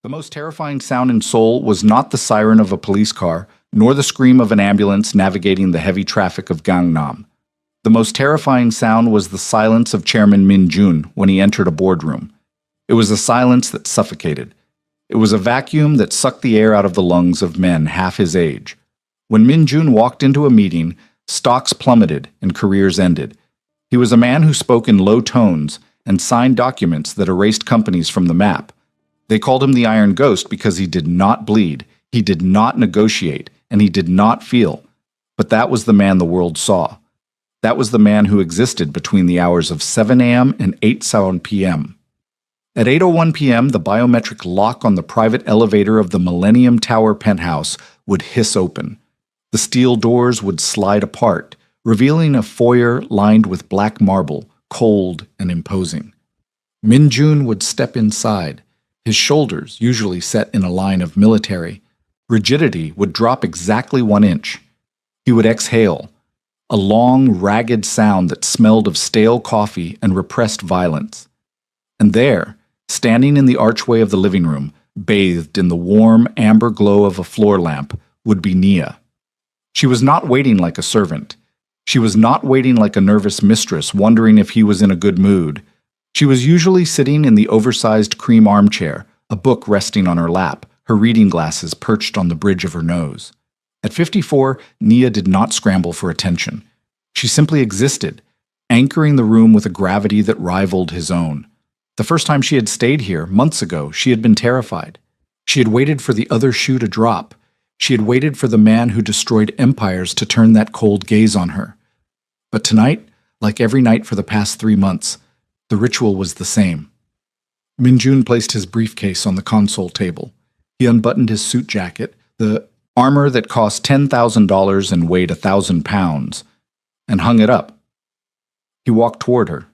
The most terrifying sound in Seoul was not the siren of a police car, nor the scream of an ambulance navigating the heavy traffic of Gangnam. The most terrifying sound was the silence of Chairman Min Jun when he entered a boardroom. It was a silence that suffocated. It was a vacuum that sucked the air out of the lungs of men half his age. When Min Jun walked into a meeting, stocks plummeted and careers ended. He was a man who spoke in low tones and signed documents that erased companies from the map. They called him the Iron Ghost because he did not bleed, he did not negotiate, and he did not feel. But that was the man the world saw. That was the man who existed between the hours of 7 a.m. and 8:07 p.m. At 8:01 p.m., the biometric lock on the private elevator of the Millennium Tower penthouse would hiss open. The steel doors would slide apart, revealing a foyer lined with black marble, cold and imposing. Min Jun would step inside. His shoulders, usually set in a line of military, rigidity would drop exactly 1 inch. He would exhale, a long, ragged sound that smelled of stale coffee and repressed violence. And there, standing in the archway of the living room, bathed in the warm, amber glow of a floor lamp, would be Nia. She was not waiting like a servant. She was not waiting like a nervous mistress wondering if he was in a good mood. She was usually sitting in the oversized cream armchair, a book resting on her lap, her reading glasses perched on the bridge of her nose. At 54, Nia did not scramble for attention. She simply existed, anchoring the room with a gravity that rivaled his own. The first time she had stayed here, months ago, she had been terrified. She had waited for the other shoe to drop. She had waited for the man who destroyed empires to turn that cold gaze on her. But tonight, like every night for the past 3 months, the ritual was the same. Min Jun placed his briefcase on the console table. He unbuttoned his suit jacket, the armor that cost $10,000 and weighed 1,000 pounds, and hung it up. He walked toward her.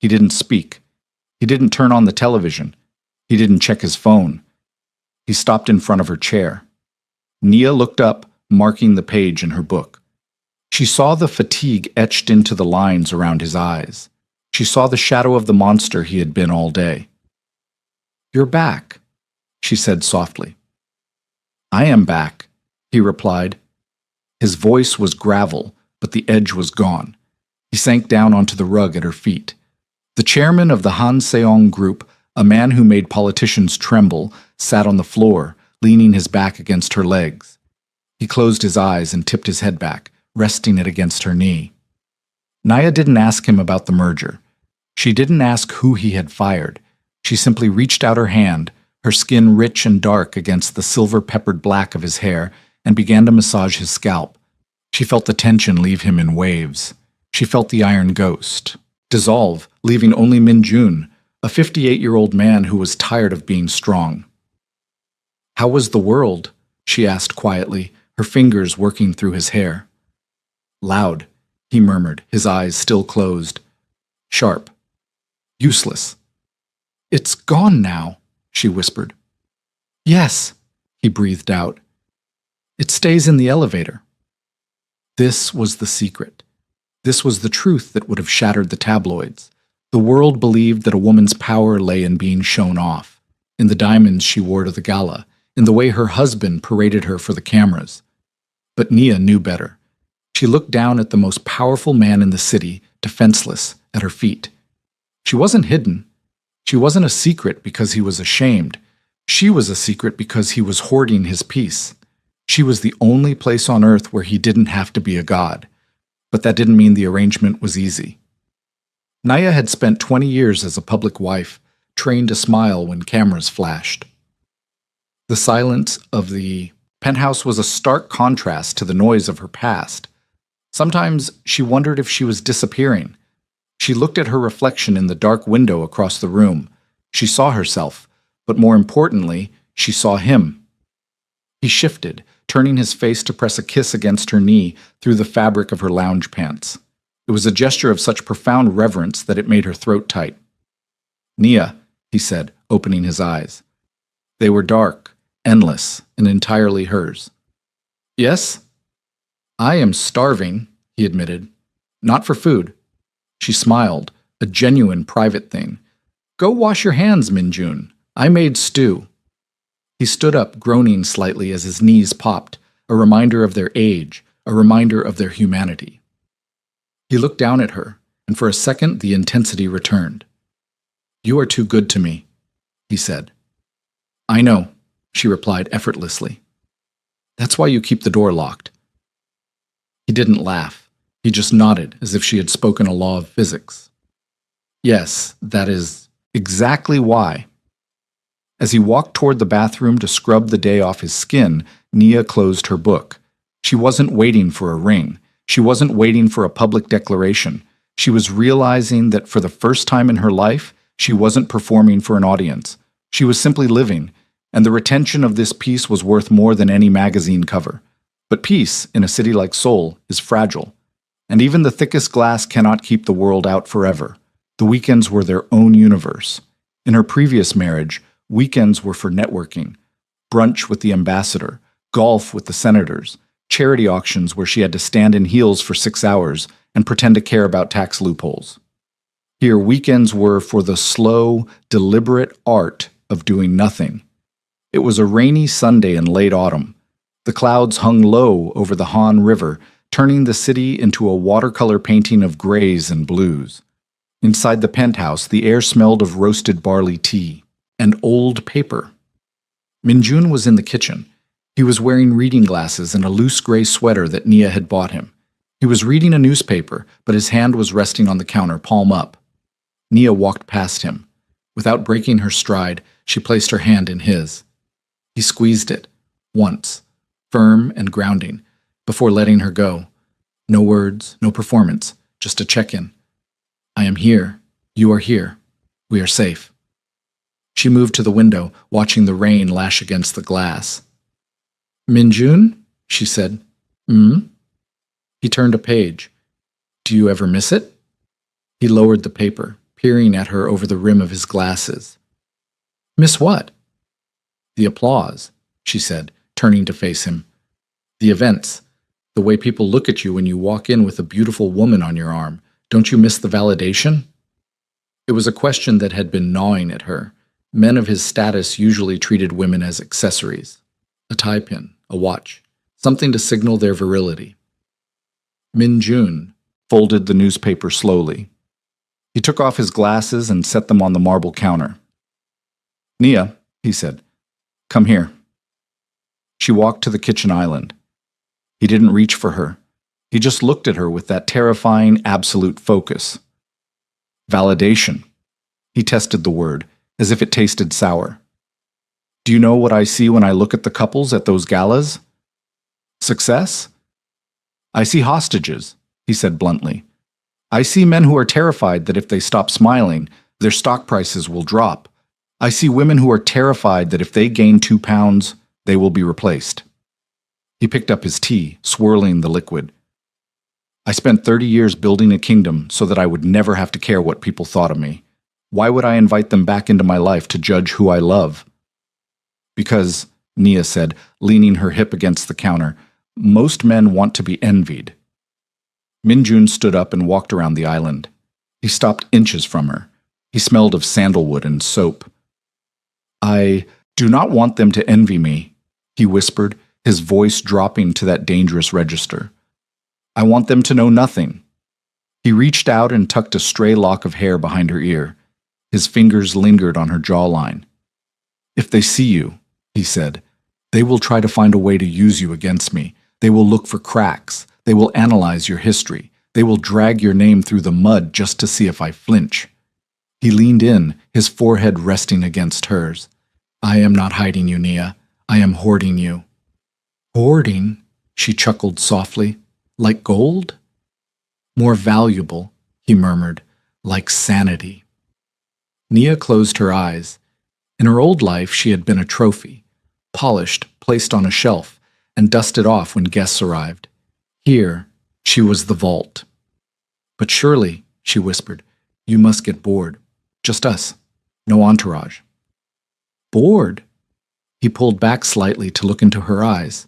He didn't speak. He didn't turn on the television. He didn't check his phone. He stopped in front of her chair. Nia looked up, marking the page in her book. She saw the fatigue etched into the lines around his eyes. She saw the shadow of the monster he had been all day. "You're back," she said softly. "I am back," he replied. His voice was gravel, but the edge was gone. He sank down onto the rug at her feet. The chairman of the Han Seong Group, a man who made politicians tremble, sat on the floor, leaning his back against her legs. He closed his eyes and tipped his head back, resting it against her knee. Nia didn't ask him about the merger. She didn't ask who he had fired. She simply reached out her hand, her skin rich and dark against the silver-peppered black of his hair, and began to massage his scalp. She felt the tension leave him in waves. She felt the Iron Ghost dissolve, leaving only Min Jun, a 58-year-old man who was tired of being strong. "How was the world?" she asked quietly, her fingers working through his hair. "Loud," he murmured, his eyes still closed. "Sharp. Useless." "It's gone now," she whispered. "Yes," he breathed out. "It stays in the elevator." This was the secret. This was the truth that would have shattered the tabloids. The world believed that a woman's power lay in being shown off, in the diamonds she wore to the gala, in the way her husband paraded her for the cameras. But Nia knew better. She looked down at the most powerful man in the city, defenseless, at her feet. She wasn't hidden. She wasn't a secret because he was ashamed. She was a secret because he was hoarding his peace. She was the only place on earth where he didn't have to be a god. But that didn't mean the arrangement was easy. Nia had spent 20 years as a public wife, trained to smile when cameras flashed. The silence of the penthouse was a stark contrast to the noise of her past. Sometimes she wondered if she was disappearing. She looked at her reflection in the dark window across the room. She saw herself, but more importantly, she saw him. He shifted, turning his face to press a kiss against her knee through the fabric of her lounge pants. It was a gesture of such profound reverence that it made her throat tight. "Nia," he said, opening his eyes. They were dark, endless, and entirely hers. "Yes?" "I am starving," he admitted. "Not for food." She smiled, a genuine private thing. "Go wash your hands, Min Jun. I made stew." He stood up, groaning slightly as his knees popped, a reminder of their age, a reminder of their humanity. He looked down at her, and for a second the intensity returned. "You are too good to me," he said. "I know," she replied effortlessly. "That's why you keep the door locked." He didn't laugh. He just nodded, as if she had spoken a law of physics. "Yes, that is exactly why." As he walked toward the bathroom to scrub the day off his skin, Nia closed her book. She wasn't waiting for a ring. She wasn't waiting for a public declaration. She was realizing that for the first time in her life, she wasn't performing for an audience. She was simply living, and the retention of this peace was worth more than any magazine cover. But peace, in a city like Seoul, is fragile. And even the thickest glass cannot keep the world out forever. The weekends were their own universe. In her previous marriage, weekends were for networking, brunch with the ambassador, golf with the senators, charity auctions where she had to stand in heels for 6 hours and pretend to care about tax loopholes. Here, weekends were for the slow, deliberate art of doing nothing. It was a rainy Sunday in late autumn. The clouds hung low over the Han River, turning the city into a watercolor painting of grays and blues. Inside the penthouse, the air smelled of roasted barley tea and old paper. Minjun was in the kitchen. He was wearing reading glasses and a loose gray sweater that Nia had bought him. He was reading a newspaper, but his hand was resting on the counter, palm up. Nia walked past him. Without breaking her stride, she placed her hand in his. He squeezed it, once, firm and grounding, before letting her go. No words, no performance, just a check-in. "I am here. You are here. We are safe." She moved to the window, watching the rain lash against the glass. "Minjun?" she said. He turned a page. "Do you ever miss it?" He lowered the paper, peering at her over the rim of his glasses. "Miss what?" "The applause," she said, turning to face him. "The events. The way people look at you when you walk in with a beautiful woman on your arm. Don't you miss the validation?" It was a question that had been gnawing at her. Men of his status usually treated women as accessories. A tie pin, a watch, something to signal their virility. Minjun folded the newspaper slowly. He took off his glasses and set them on the marble counter. "Nia," he said, "come here." She walked to the kitchen island. He didn't reach for her. He just looked at her with that terrifying, absolute focus. Validation. He tested the word, as if it tasted sour. "Do you know what I see when I look at the couples at those galas? Success? I see hostages," he said bluntly. "I see men who are terrified that if they stop smiling, their stock prices will drop. I see women who are terrified that if they gain 2 pounds, they will be replaced." He picked up his tea, swirling the liquid. "I spent 30 years building a kingdom so that I would never have to care what people thought of me. Why would I invite them back into my life to judge who I love?" "Because," Nia said, leaning her hip against the counter, "most men want to be envied." Minjun stood up and walked around the island. He stopped inches from her. He smelled of sandalwood and soap. "I do not want them to envy me," he whispered, his voice dropping to that dangerous register. "I want them to know nothing." He reached out and tucked a stray lock of hair behind her ear. His fingers lingered on her jawline. "If they see you," he said, "they will try to find a way to use you against me. They will look for cracks. They will analyze your history. They will drag your name through the mud just to see if I flinch." He leaned in, his forehead resting against hers. "I am not hiding you, Nia. I am hoarding you." "Hoarding?" she chuckled softly. "Like gold?" "More valuable," he murmured, "like sanity." Nia closed her eyes. In her old life, she had been a trophy, polished, placed on a shelf, and dusted off when guests arrived. Here, she was the vault. "But surely," she whispered, "you must get bored. Just us. No entourage." "Bored?" He pulled back slightly to look into her eyes.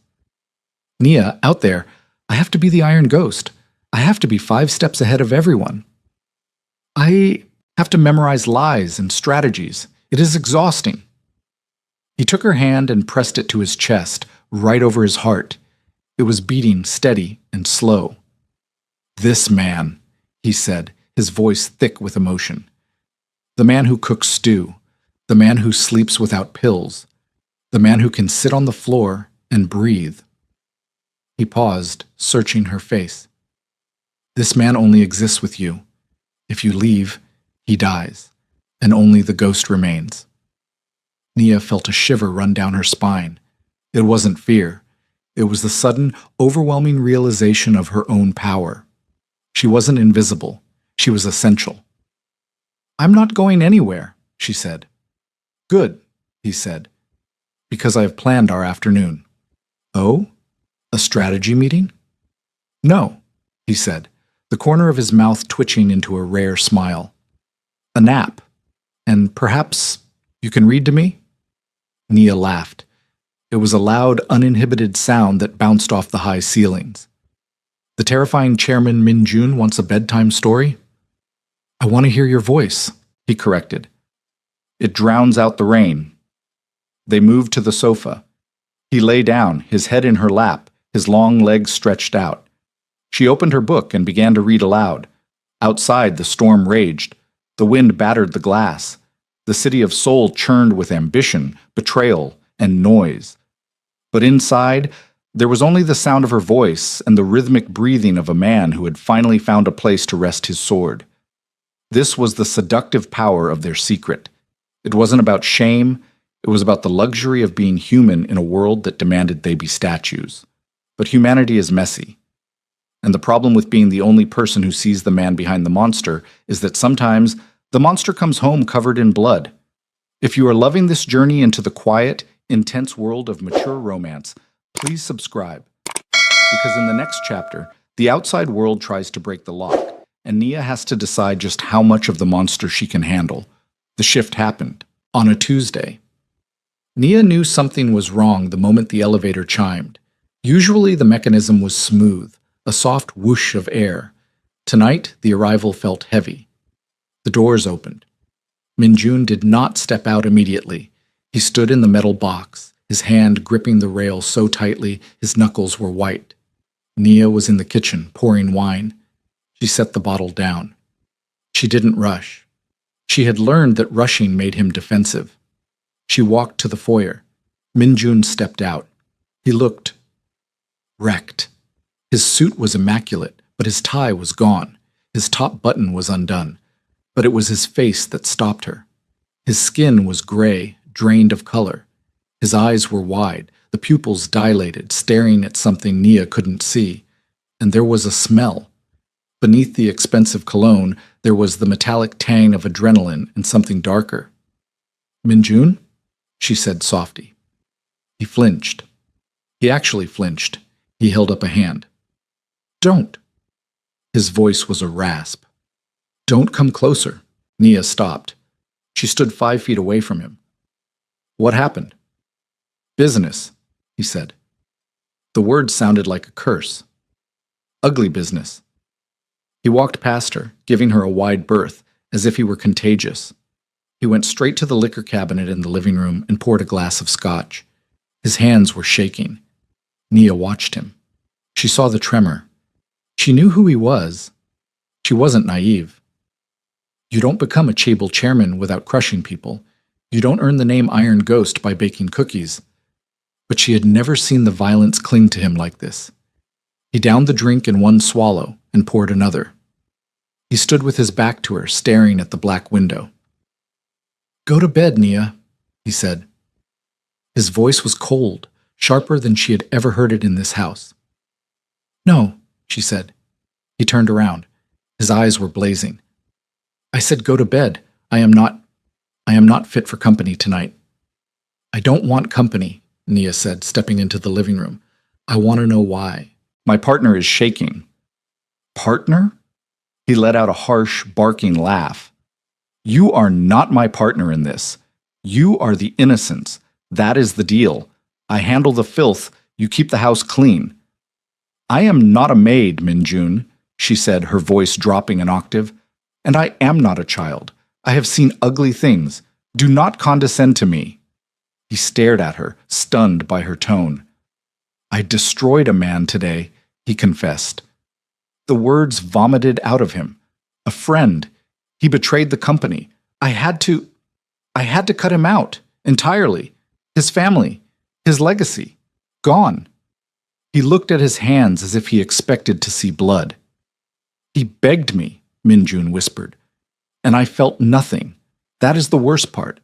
"Nia, out there, I have to be the Iron Ghost. I have to be 5 steps ahead of everyone. I have to memorize lies and strategies. It is exhausting." He took her hand and pressed it to his chest, right over his heart. It was beating steady and slow. "This man," he said, his voice thick with emotion. "The man who cooks stew, the man who sleeps without pills, the man who can sit on the floor and breathe." He paused, searching her face. "This man only exists with you. If you leave, he dies, and only the ghost remains." Nia felt a shiver run down her spine. It wasn't fear. It was the sudden, overwhelming realization of her own power. She wasn't invisible. She was essential. "I'm not going anywhere," she said. "Good," he said, "because I have planned our afternoon." "Oh? A strategy meeting?" "No," he said, the corner of his mouth twitching into a rare smile. "A nap. And perhaps you can read to me?" Nia laughed. It was a loud, uninhibited sound that bounced off the high ceilings. "The terrifying Chairman Min-jun wants a bedtime story?" "I want to hear your voice," he corrected. "It drowns out the rain." They moved to the sofa. He lay down, his head in her lap, his long legs stretched out. She opened her book and began to read aloud. Outside, the storm raged. The wind battered the glass. The city of Seoul churned with ambition, betrayal, and noise. But inside, there was only the sound of her voice and the rhythmic breathing of a man who had finally found a place to rest his sword. This was the seductive power of their secret. It wasn't about shame. It was about the luxury of being human in a world that demanded they be statues. But humanity is messy. And the problem with being the only person who sees the man behind the monster is that sometimes the monster comes home covered in blood. If you are loving this journey into the quiet, intense world of mature romance, please subscribe. Because in the next chapter, the outside world tries to break the lock, and Nia has to decide just how much of the monster she can handle. The shift happened on a Tuesday. Nia knew something was wrong the moment the elevator chimed. Usually the mechanism was smooth, a soft whoosh of air. Tonight, the arrival felt heavy. The doors opened. Min-jun did not step out immediately. He stood in the metal box, his hand gripping the rail so tightly his knuckles were white. Nia was in the kitchen, pouring wine. She set the bottle down. She didn't rush. She had learned that rushing made him defensive. She walked to the foyer. Min-jun stepped out. He looked wrecked. His suit was immaculate, but his tie was gone. His top button was undone. But it was his face that stopped her. His skin was gray, drained of color. His eyes were wide, the pupils dilated, staring at something Nia couldn't see. And there was a smell. Beneath the expensive cologne, there was the metallic tang of adrenaline and something darker. "Min-jun?" she said softly. He flinched. He actually flinched. He held up a hand. "Don't." His voice was a rasp. "Don't come closer." Nia stopped. She stood 5 feet away from him. "What happened?" "Business," he said. The word sounded like a curse. "Ugly business." He walked past her, giving her a wide berth, as if he were contagious. He went straight to the liquor cabinet in the living room and poured a glass of scotch. His hands were shaking. Nia watched him. She saw the tremor. She knew who he was. She wasn't naive. You don't become a chaebol chairman without crushing people. You don't earn the name Iron Ghost by baking cookies. But she had never seen the violence cling to him like this. He downed the drink in one swallow and poured another. He stood with his back to her, staring at the black window. "Go to bed, Nia," he said. His voice was cold, sharper than she had ever heard it in this house. "No," she said. He turned around. His eyes were blazing. "I said go to bed. I am not fit for company tonight." "I don't want company," Nia said, stepping into the living room. "I want to know why." "My partner is shaking." "Partner?" He let out a harsh, barking laugh. "You are not my partner in this. You are the innocence. That is the deal. I handle the filth. You keep the house clean." "I am not a maid, Min-jun," she said, her voice dropping an octave. "And I am not a child. I have seen ugly things. Do not condescend to me." He stared at her, stunned by her tone. "I destroyed a man today," he confessed. The words vomited out of him. A friend. He betrayed the company. I had to cut him out, entirely. His family, his legacy, gone. He looked at his hands as if he expected to see blood. "He begged me," Minjun whispered, "and I felt nothing. That is the worst part.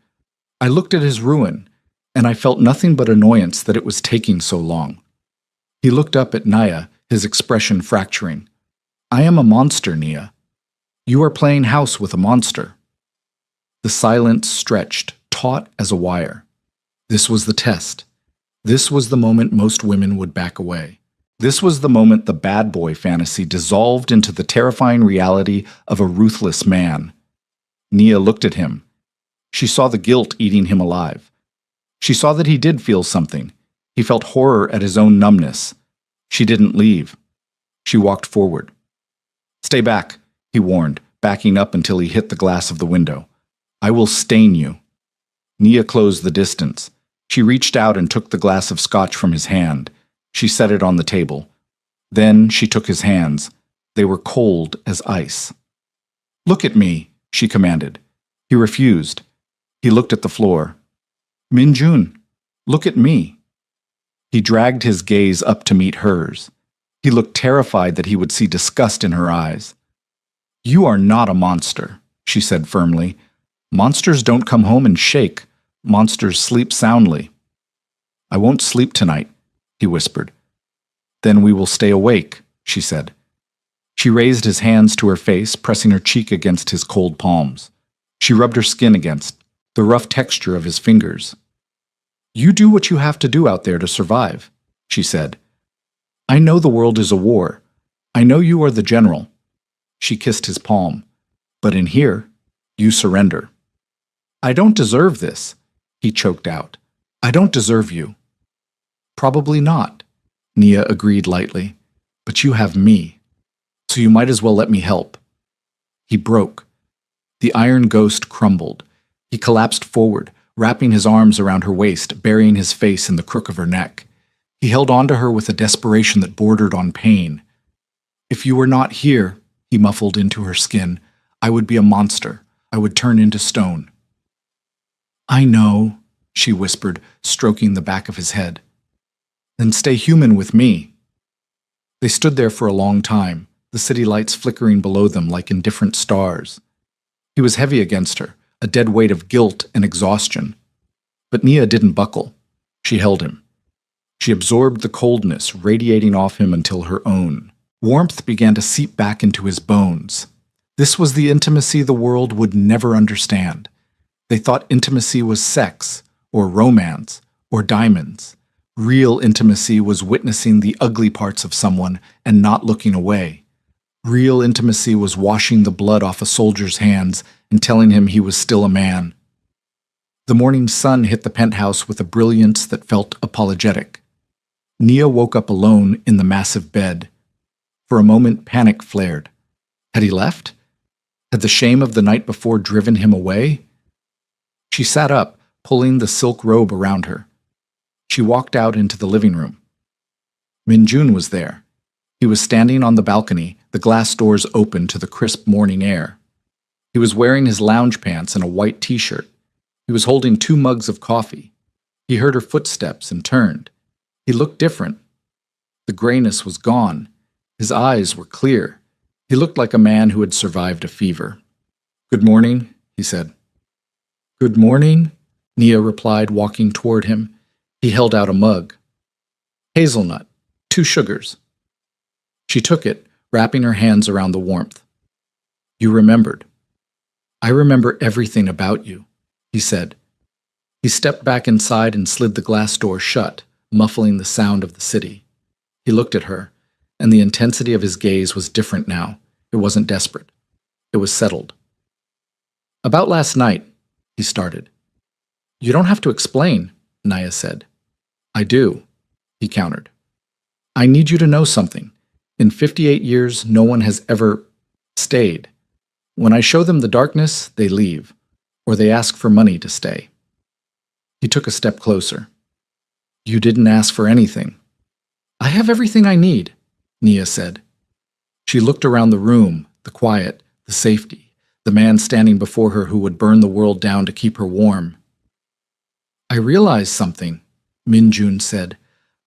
I looked at his ruin, and I felt nothing but annoyance that it was taking so long." He looked up at Naya, his expression fracturing. "I am a monster, Nia. You are playing house with a monster." The silence stretched, taut as a wire. This was the test. This was the moment most women would back away. This was the moment the bad boy fantasy dissolved into the terrifying reality of a ruthless man. Nia looked at him. She saw the guilt eating him alive. She saw that he did feel something. He felt horror at his own numbness. She didn't leave. She walked forward. "Stay back," he warned, backing up until he hit the glass of the window. "I will stain you." Nia closed the distance. She reached out and took the glass of scotch from his hand. She set it on the table. Then she took his hands. They were cold as ice. "Look at me," she commanded. He refused. He looked at the floor. "Minjun, look at me." He dragged his gaze up to meet hers. He looked terrified that he would see disgust in her eyes. "You are not a monster," she said firmly. "Monsters don't come home and shake. Monsters sleep soundly." "I won't sleep tonight," he whispered. "Then we will stay awake," she said. She raised his hands to her face, pressing her cheek against his cold palms. She rubbed her skin against the rough texture of his fingers. "You do what you have to do out there to survive," she said. "I know the world is a war. I know you are the general." She kissed his palm. "But in here, you surrender." "I don't deserve this," he choked out. "I don't deserve you." "Probably not," Nia agreed lightly. "But you have me, so you might as well let me help." He broke. The iron ghost crumbled. He collapsed forward, wrapping his arms around her waist, burying his face in the crook of her neck. He held on to her with a desperation that bordered on pain. "If you were not here," he muffled into her skin, "I would be a monster. I would turn into stone." "I know," she whispered, stroking the back of his head. "Then stay human with me." They stood there for a long time, the city lights flickering below them like indifferent stars. He was heavy against her, a dead weight of guilt and exhaustion. But Nia didn't buckle. She held him. She absorbed the coldness radiating off him until her own. Warmth began to seep back into his bones. This was the intimacy the world would never understand. They thought intimacy was sex, or romance, or diamonds. Real intimacy was witnessing the ugly parts of someone and not looking away. Real intimacy was washing the blood off a soldier's hands and telling him he was still a man. The morning sun hit the penthouse with a brilliance that felt apologetic. Nia woke up alone in the massive bed. For a moment, panic flared. Had he left? Had the shame of the night before driven him away? She sat up, pulling the silk robe around her. She walked out into the living room. Minjun was there. He was standing on the balcony, the glass doors open to the crisp morning air. He was wearing his lounge pants and a white t-shirt. He was holding 2 mugs of coffee. He heard her footsteps and turned. He looked different. The grayness was gone. His eyes were clear. He looked like a man who had survived a fever. "Good morning," he said. "Good morning," Nia replied, walking toward him. He held out a mug. "Hazelnut, 2 sugars." She took it, wrapping her hands around the warmth. "You remembered." "I remember everything about you," he said. He stepped back inside and slid the glass door shut, muffling the sound of the city. He looked at her, and the intensity of his gaze was different now. It wasn't desperate. It was settled. "About last night," he started. "You don't have to explain," Naya said. "I do," he countered. "I need you to know something. In 58 years, no one has ever stayed. When I show them the darkness, they leave, or they ask for money to stay." He took a step closer. You didn't ask for anything. I have everything I need, Nia said. She looked around the room, the quiet, the safety, the man standing before her who would burn the world down to keep her warm. I realized something, Min-jun said.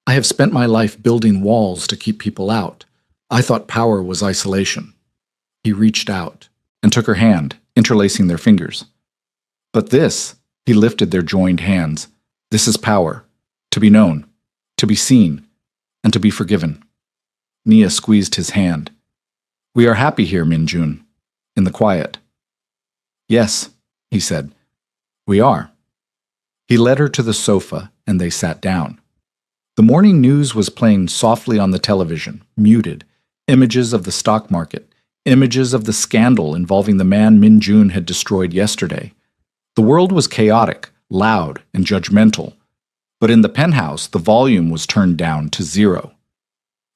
I have spent my life building walls to keep people out. I thought power was isolation. He reached out and took her hand, interlacing their fingers. But this, he lifted their joined hands. This is power. To be known, to be seen, and to be forgiven. Nia squeezed his hand. We are happy here, Min-jun, in the quiet. Yes, he said. We are. He led her to the sofa, and they sat down. The morning news was playing softly on the television, muted. Images of the stock market, images of the scandal involving the man Min-jun had destroyed yesterday. The world was chaotic, loud, and judgmental. But in the penthouse, the volume was turned down to 0.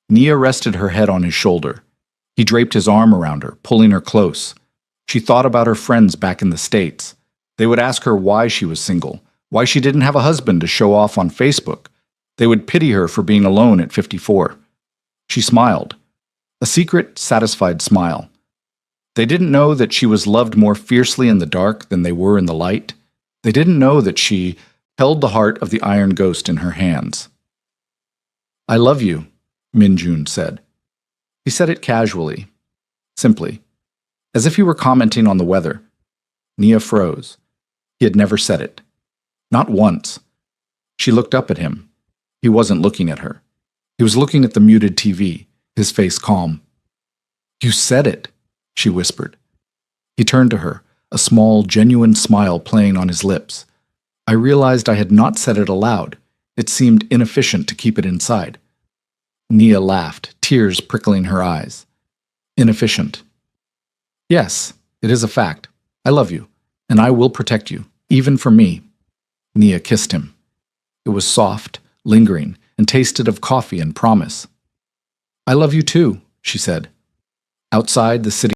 Nia rested her head on his shoulder. He draped his arm around her, pulling her close. She thought about her friends back in the States. They would ask her why she was single, why she didn't have a husband to show off on Facebook. They would pity her for being alone at 54. She smiled. A secret, satisfied smile. They didn't know that she was loved more fiercely in the dark than they were in the light. They didn't know that she held the heart of the Iron Ghost in her hands. I love you, Min-jun said. He said it casually, simply, as if he were commenting on the weather. Nia froze. He had never said it. Not once. She looked up at him. He wasn't looking at her. He was looking at the muted TV, his face calm. You said it, she whispered. He turned to her, a small, genuine smile playing on his lips. I realized I had not said it aloud. It seemed inefficient to keep it inside. Nia laughed, tears prickling her eyes. Inefficient. Yes, it is a fact. I love you, and I will protect you, even for me. Nia kissed him. It was soft, lingering, and tasted of coffee and promise. I love you too, she said. Outside, the city